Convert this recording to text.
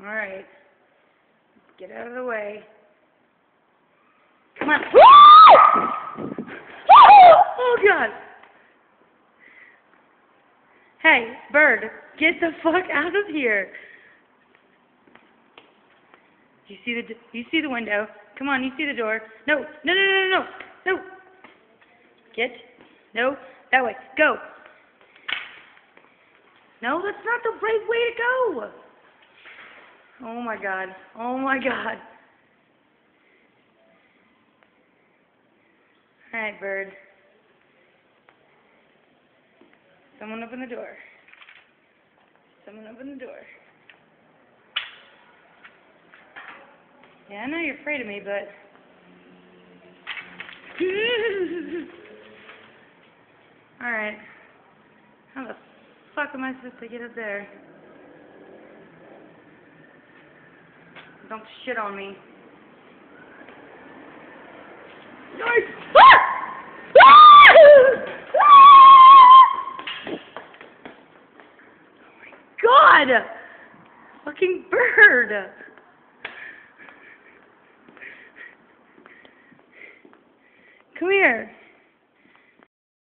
Alright. Get out of the way. Come on. Oh, God. Hey, bird, get the fuck out of here. You see the window. Come on, you see the door. No, no, no, no, no, no. No. Get. No, that way. Go. No, that's not the right way to go. Oh my God. Oh my God. Alright, bird. Someone open the door. Someone open the door. Yeah, I know you're afraid of me, but... Alright. How the fuck am I supposed to get up there? Don't shit on me. God! Fucking bird! Come here.